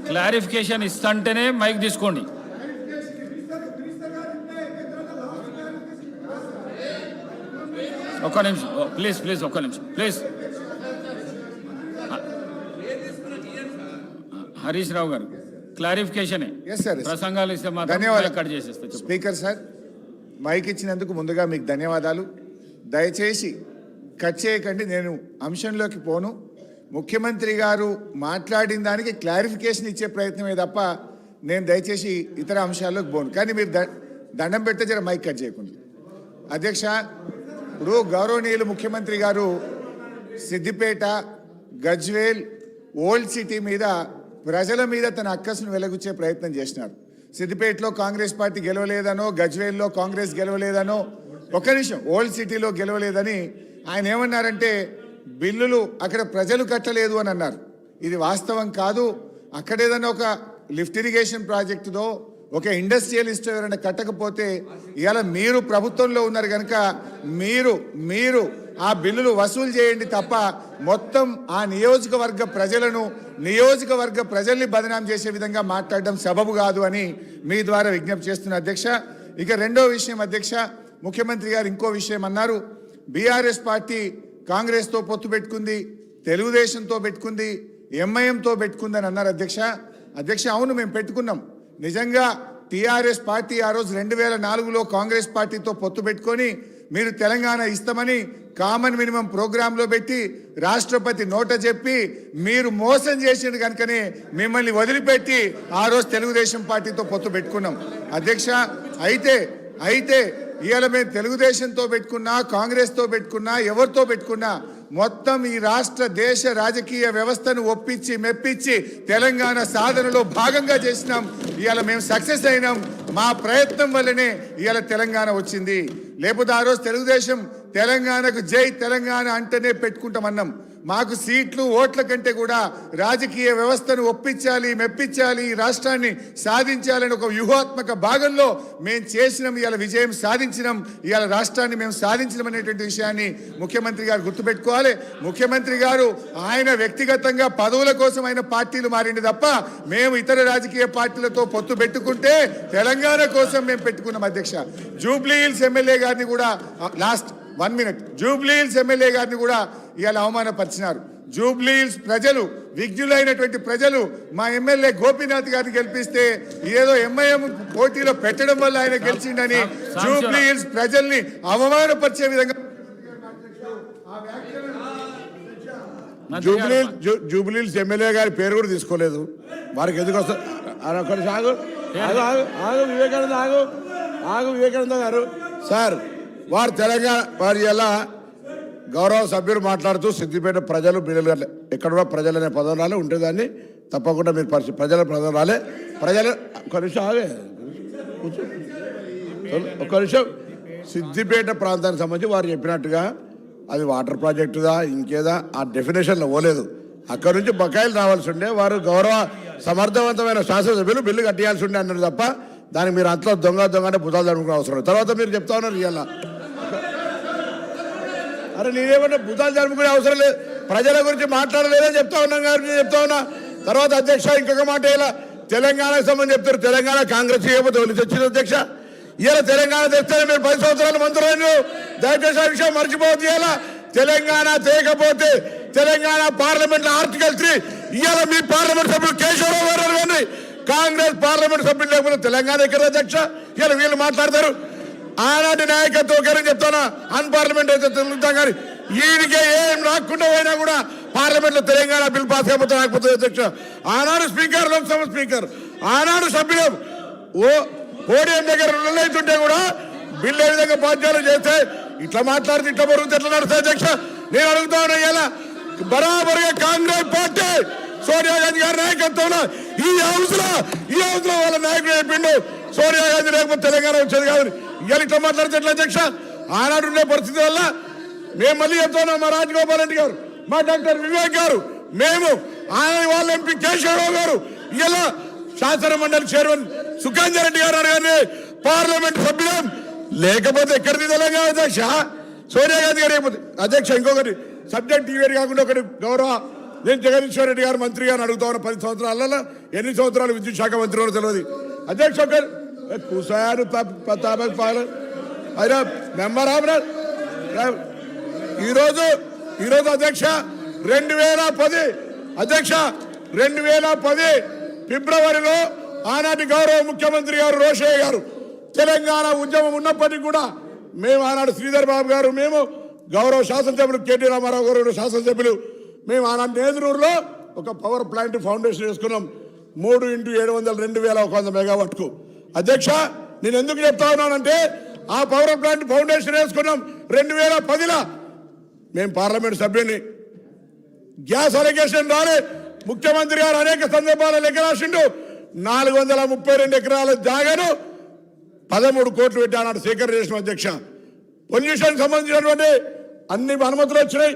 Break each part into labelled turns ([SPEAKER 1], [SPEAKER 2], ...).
[SPEAKER 1] Clarification ఇస్తంటేనే mic తీసుకోండి. ఒక్క నిమిషం ప్లీజ్ ఒక్క నిమిషం ప్లీజ్. హరీష్ రావు గారు క్లారిఫికేషన్ ప్రసంగాలు ఇస్తే
[SPEAKER 2] ధన్యవాదాలు.
[SPEAKER 1] కట్ చేసేస్తా.
[SPEAKER 2] స్పీకర్ సార్, మైక్ ఇచ్చినందుకు ముందుగా మీకు ధన్యవాదాలు. దయచేసి కట్ చేయకండి, నేను అంశంలోకి పోను. ముఖ్యమంత్రి గారు మాట్లాడిన దానికి క్లారిఫికేషన్ ఇచ్చే ప్రయత్నమే తప్ప నేను దయచేసి ఇతర అంశాల్లోకి పోను. కానీ మీరు దండం పెడితే జర మైక్ కట్ చేయకుండా. అధ్యక్ష, ఇప్పుడు గౌరవనీయులు ముఖ్యమంత్రి గారు సిద్దిపేట, గజ్వేల్, ఓల్డ్ సిటీ మీద ప్రజల మీద తన అక్కసును వెలగుచ్చే ప్రయత్నం చేసినారు. సిద్దిపేటలో కాంగ్రెస్ పార్టీ గెలవలేదనో, గజ్వేల్లో కాంగ్రెస్ గెలవలేదనో, ఒక నిమిషం, ఓల్డ్ సిటీలో గెలవలేదని ఆయన ఏమన్నారంటే బిల్లులు అక్కడ ప్రజలు కట్టలేదు అని అన్నారు. ఇది వాస్తవం కాదు. అక్కడేదన్నా ఒక లిఫ్ట్ ఇరిగేషన్ ప్రాజెక్టుదో ఒక ఇండస్ట్రియలిస్ట్ ఎవరైనా కట్టకపోతే ఇవాళ మీరు ప్రభుత్వంలో ఉన్నారు కనుక మీరు ఆ బిల్లులు వసూలు చేయండి తప్ప మొత్తం ఆ నియోజకవర్గ ప్రజల్ని బదనాం చేసే విధంగా మాట్లాడడం సబబు కాదు అని మీ ద్వారా విజ్ఞప్తి చేస్తున్న అధ్యక్ష. ఇక రెండో విషయం అధ్యక్ష, ముఖ్యమంత్రి గారు ఇంకో విషయం అన్నారు. బీఆర్ఎస్ పార్టీ కాంగ్రెస్తో పొత్తు పెట్టుకుంది, తెలుగుదేశంతో పెట్టుకుంది, ఎంఐఎంతో పెట్టుకుందని అన్నారు అధ్యక్ష. అవును, మేము పెట్టుకున్నాం. నిజంగా టీఆర్ఎస్ పార్టీ ఆ రోజు 2004లో కాంగ్రెస్ పార్టీతో పొత్తు పెట్టుకొని మీరు తెలంగాణ ఇస్తామని కామన్ మినిమం ప్రోగ్రాంలో పెట్టి రాష్ట్రపతి నోట చెప్పి మీరు మోసం చేసిండు కనుకనే మిమ్మల్ని వదిలిపెట్టి ఆ రోజు తెలుగుదేశం పార్టీతో పొత్తు పెట్టుకున్నాం అధ్యక్ష. అయితే ఇవాళ మేము తెలుగుదేశంతో పెట్టుకున్నా, కాంగ్రెస్తో పెట్టుకున్నా, ఎవరితో పెట్టుకున్నా మొత్తం ఈ రాష్ట్ర దేశ రాజకీయ వ్యవస్థను ఒప్పించి మెప్పించి తెలంగాణ సాధనలో భాగంగా చేసినాం. ఇవాళ మేము సక్సెస్ అయినాం. మా ప్రయత్నం వల్లనే ఇవాళ తెలంగాణ వచ్చింది. లేకపోతే ఆ రోజు తెలుగుదేశం తెలంగాణకు జై తెలంగాణ అంటేనే పెట్టుకుంటామన్నాం. మాకు సీట్లు, ఓట్ల కంటే కూడా రాజకీయ వ్యవస్థను ఒప్పించాలి, మెప్పించాలి, రాష్ట్రాన్ని సాధించాలని ఒక వ్యూహాత్మక భాగంలో మేము చేసినాం. ఇవాళ విజయం సాధించినాం. ఇవాళ రాష్ట్రాన్ని మేము సాధించడం అనేటువంటి విషయాన్ని ముఖ్యమంత్రి గారు గుర్తుపెట్టుకోవాలి. ముఖ్యమంత్రి గారు ఆయన వ్యక్తిగతంగా పదవుల కోసం ఆయన పార్టీలు మారింది తప్ప మేము ఇతర రాజకీయ పార్టీలతో పొత్తు పెట్టుకుంటే తెలంగాణ కోసం మేము పెట్టుకున్నాం అధ్యక్ష. జూబ్లీహిల్స్ ఎమ్మెల్యే గారిని కూడా జూబ్లీహిల్స్ ఎమ్మెల్యే గారిని కూడా ఇవాళ అవమానపరిచినారు. జూబ్లీహిల్స్ ప్రజలు, విజ్ఞులైనటువంటి ప్రజలు మా ఎమ్మెల్యే గోపీనాథ్ గారిని గెలిపిస్తే ఏదో ఎంఐఎం పోటీలో పెట్టడం వల్ల ఆయన గెలిచిండని జూబ్లీహిల్స్ ప్రజల్ని అవమానపరిచే విధంగా
[SPEAKER 3] జూబ్లీహిల్స్ ఎమ్మెల్యే గారి పేరు కూడా తీసుకోలేదు. వారికి ఎందుకు వస్తారు? వివేకానంద గారు సార్, వారు తెలంగాణ వారి ఎలా గౌరవ సభ్యులు మాట్లాడుతూ సిద్దిపేట ప్రజలు బిల్లులు ఎక్కడ కూడా ప్రజలు అనే పదం రాలే ఉంటుందాన్ని తప్పకుండా మీరు ప్రజల పదం రాలే. ప్రజలు ఒక నిమిషం సిద్దిపేట ప్రాంతానికి సంబంధించి వారు చెప్పినట్టుగా అది వాటర్ ప్రాజెక్టుదా ఇంకేదా ఆ డెఫినేషన్లో పోలేదు. అక్కడ నుంచి బకాయిలు రావాల్సి ఉండే వారు గౌరవ సమర్థవంతమైన శాసనసభ్యులు బిల్లు కట్టేయాల్సి ఉండే అన్నారు తప్ప దానికి మీరు అంతలో దొంగ అంటే భుజాలు జరుపుకునే అవసరం. తర్వాత మీరు చెప్తా ఉన్నారు ఇవాళ, అరే నేనేమన్నా భుజాలు జరుపుకునే అవసరం లేదు, ప్రజల గురించి మాట్లాడలేదని చెప్తా ఉన్నాం గారు, నేను చెప్తా ఉన్నా. తర్వాత అధ్యక్ష ఇంకొక మాట, ఇలా తెలంగాణకు సంబంధించి చెప్తారు తెలంగాణ కాంగ్రెస్ చేయకపోతే వాళ్ళు తెచ్చింది అధ్యక్ష. ఇలా తెలంగాణ తెస్తేనే మీరు 10 సంవత్సరాలు మంత్రులు, దయచేసి ఆ విషయం మర్చిపోవద్దు. ఇలా తెలంగాణ తేకపోతే తెలంగాణ పార్లమెంట్ ఆర్టికల్ 3 ఇవాళ మీ పార్లమెంట్ సభ్యులు కేశవరావు గారు కానీ కాంగ్రెస్ పార్లమెంట్ సభ్యులు లేకపోతే తెలంగాణ ఎక్కడ అధ్యక్ష? ఇలా వీళ్ళు మాట్లాడతారు. ఆనాటి నాయకత్వం గారని చెప్తానా, అన్పార్లమెంట్ అయితే తెలుగుతాం కానీ ఈయనకే ఏం రాకుండా పోయినా కూడా పార్లమెంట్ లో తెలంగాణ బిల్ పాస్ కాకపోతే రాకపోతే అధ్యక్ష. ఆనాడు స్పీకర్, లోక్సభ స్పీకర్, ఆనాడు సభ్యులు పోడియం దగ్గర నిర్ణయిస్తుంటే కూడా బిల్లు ఏ విధంగా బాధ్యాలు చేస్తే ఇట్లా మాట్లాడితే ఇట్లా బరుగుతే ఎట్లా నడుస్తాయి అధ్యక్ష? నేను అడుగుతా ఉన్నా, ఇలా బరాబరుగా కాంగ్రెస్ పార్టీ సోనియా గాంధీ గారి నాయకత్వంలో ఈ హౌస్ లో వాళ్ళ నాయకుడు చెప్పిండు సోనియా గాంధీ లేకపోతే తెలంగాణ వచ్చేది కాదు. ఇవాళ ఇట్లా మాట్లాడితే ఎట్లా అధ్యక్ష? ఆనాడు ఉండే పరిస్థితి వల్ల మేము మళ్ళీ చెప్తా ఉన్నాం, మా రాజగోపాల్ రెడ్డి గారు, మా డాక్టర్ వివేక్ గారు, మేము ఆయన వాళ్ళ ఎంపీ కేశవరావు గారు, ఇలా శాసన మండలి చైర్మన్ సుఖేందర్ రెడ్డి గారు అనగానే పార్లమెంట్ సభ్యులం లేకపోతే ఎక్కడిది తెలంగాణ అధ్యక్ష? సోనియా గాంధీ గారు అయిపోతుంది అధ్యక్ష. ఇంకొకటి సబ్జెక్ట్ వేరు కాకుండా ఒకటి గౌరవ నేను జగదీశ్వర్ రెడ్డి గారు మంత్రి గారిని అడుగుతా ఉన్న 10 సంవత్సరాలలో ఎన్ని సంవత్సరాలు విద్యుత్ శాఖ మంత్రి వారో తెలియదు. అధ్యక్ష కుసారు అయినా మెంబర్ ఈరోజు అధ్యక్ష 2010 అధ్యక్ష 2010 ఫిబ్రవరిలో ఆనాటి గౌరవ ముఖ్యమంత్రి గారు రోషయ్య గారు తెలంగాణ ఉద్యమం ఉన్నప్పటికీ కూడా మేము ఆనాడు శ్రీధర్ బాబు గారు, మేము గౌరవ శాసనసభ్యులు కేటీ రామారావు గారు శాసనసభ్యులు, మేము ఆనాటి నేదురూరులో ఒక పవర్ ప్లాంట్ ఫౌండేషన్ వేసుకున్నాం 3x700 2100 మెగావాట్కు. అధ్యక్ష నేను ఎందుకు చెప్తా ఉన్నానంటే ఆ పవర్ ప్లాంట్ ఫౌండేషన్ వేసుకున్నాం 2010లో. మేము పార్లమెంట్ సభ్యుని గ్యాస్ అలిగేషన్ రాలే. ముఖ్యమంత్రి గారు అనేక సందర్భాల్లో లెక్క రాసిండు. 432 ఎకరాల జాగాను 13 కోట్లు పెట్టి ఆనాడు సేకరణ చేసిన అధ్యక్ష. పొల్యూషన్ సంబంధించినటువంటి అన్ని అనుమతులు వచ్చినాయి.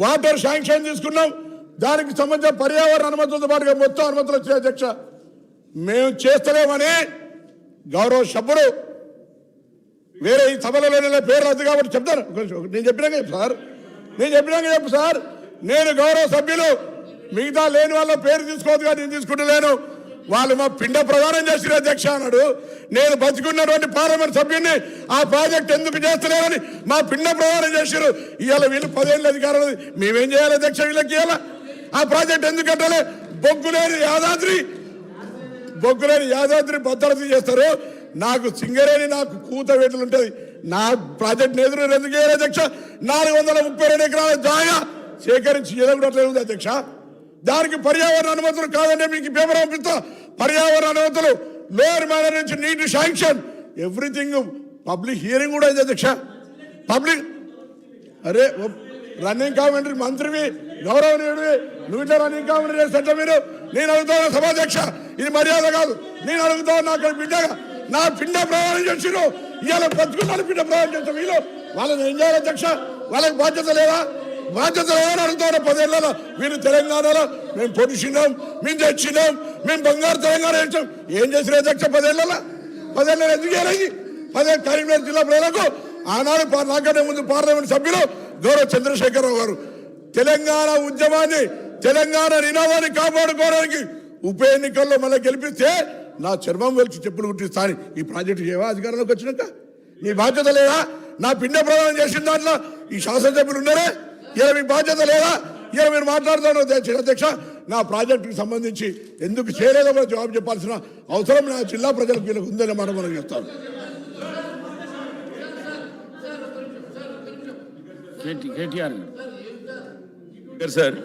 [SPEAKER 3] వాటర్ శాంక్షన్ తీసుకున్నాం. దానికి సంబంధించిన పర్యావరణ అనుమతులతో పాటుగా మొత్తం అనుమతులు వచ్చాయి అధ్యక్ష. మేము చేస్తలేమని గౌరవ సభ్యుడు వేరే ఈ సభలలో పేరు రద్దు కాబట్టి చెప్తాను. నేను చెప్పినాక చెప్పు సార్, నేను చెప్పినాక చెప్పు సార్. నేను గౌరవ సభ్యులు మిగతా లేని వాళ్ళ పేరు తీసుకోవద్దుగా నేను తీసుకుంటలేను. వాళ్ళు మా పిండ ప్రదానం చేసిన అధ్యక్ష అన్నాడు. నేను బతికున్నటువంటి పార్లమెంట్ సభ్యుని ఆ ప్రాజెక్ట్ ఎందుకు చేస్తలేరని మా పిండ ప్రదానం చేశారు. ఇవాళ వీళ్ళు 10 ఏళ్ళ అధికారులు మేమేం చేయాలి అధ్యక్ష? వీళ్ళకి ఇవాళ ఆ ప్రాజెక్ట్ ఎందుకు కట్టాలి? బొగ్గులేని యాదాద్రి భద్రత చేస్తారు. నాకు సింగరేణి నాకు కూత వేటలు ఉంటుంది. నా ప్రాజెక్ట్ ఎదురు ఎందుకు చేయాలి అధ్యక్ష? 432 ఎకరాల జాగా సేకరించి ఎదగట్లేదు ఉంది అధ్యక్ష. దానికి పర్యావరణ అనుమతులు కాదంటే మీకు పేపర్ పంపిస్తా. పర్యావరణ అనుమతులు లోయర్ మేనర్ నుంచి నీటి శాంక్షన్ ఎవ్రీథింగ్ పబ్లిక్ హియరింగ్ కూడా అయింది అధ్యక్ష. పబ్లిక్ అరే రన్నింగ్ కామెంటరీ మంత్రివి గౌరవనీయుడివి నువ్వు ఇట్లా రన్నింగ్ కామెంటరీ చేస్తే మీరు నేను అడుగుతాను సభాధ్యక్ష, ఇది మర్యాద కాదు. నేను అడుగుతాను నాకు బిడ్డగా నా పిండ ప్రయాణం చేసిరు. ఇవాళ బతుకున్నాను పిండ ప్రయాణం చేస్తాం. వీళ్ళు వాళ్ళని ఏం చేయాలి అధ్యక్ష? వాళ్ళకి బాధ్యత లేదా? బాధ్యత లేదని అడుగుతారు. 10 ఏళ్ళలో వీళ్ళు తెలంగాణలో మేము పొడిచినాం, మేము తెచ్చినాం, మేము బంగారు తెలంగాణ ఇచ్చాం. ఏం చేసిన అధ్యక్ష 10 ఏళ్ళలో? 10 ఏళ్ళలో ఎందుకు చేయాలి? 10 కరీంనగర్ జిల్లా ప్రజలకు ఆనాడు నాకంటే ముందు పార్లమెంట్ సభ్యులు గౌరవ చంద్రశేఖరరావు గారు తెలంగాణ ఉద్యమాన్ని తెలంగాణ నినాదాన్ని కాపాడుకోవడానికి ఉప ఎన్నికల్లో మళ్ళీ గెలిపిస్తే నా చర్మం వెలిచి చెప్పులు కుట్టిస్తాను. ఈ ప్రాజెక్టు చేయవా అధికారంలోకి వచ్చినాక? మీ బాధ్యత లేదా? నా పిండ ప్రదానం చేసిన దాంట్లో ఈ శాసనసభ్యులు ఉన్నారే, ఇలా మీ బాధ్యత లేదా? ఇలా మీరు మాట్లాడుతాను అధ్యక్ష. నా ప్రాజెక్టుకి సంబంధించి ఎందుకు చేయలేదో కూడా జవాబు చెప్పాల్సిన అవసరం నా జిల్లా ప్రజలకు వీళ్ళకి ఉందనే మాట మనం చెప్తాను.
[SPEAKER 1] కేటీఆర్
[SPEAKER 4] సార్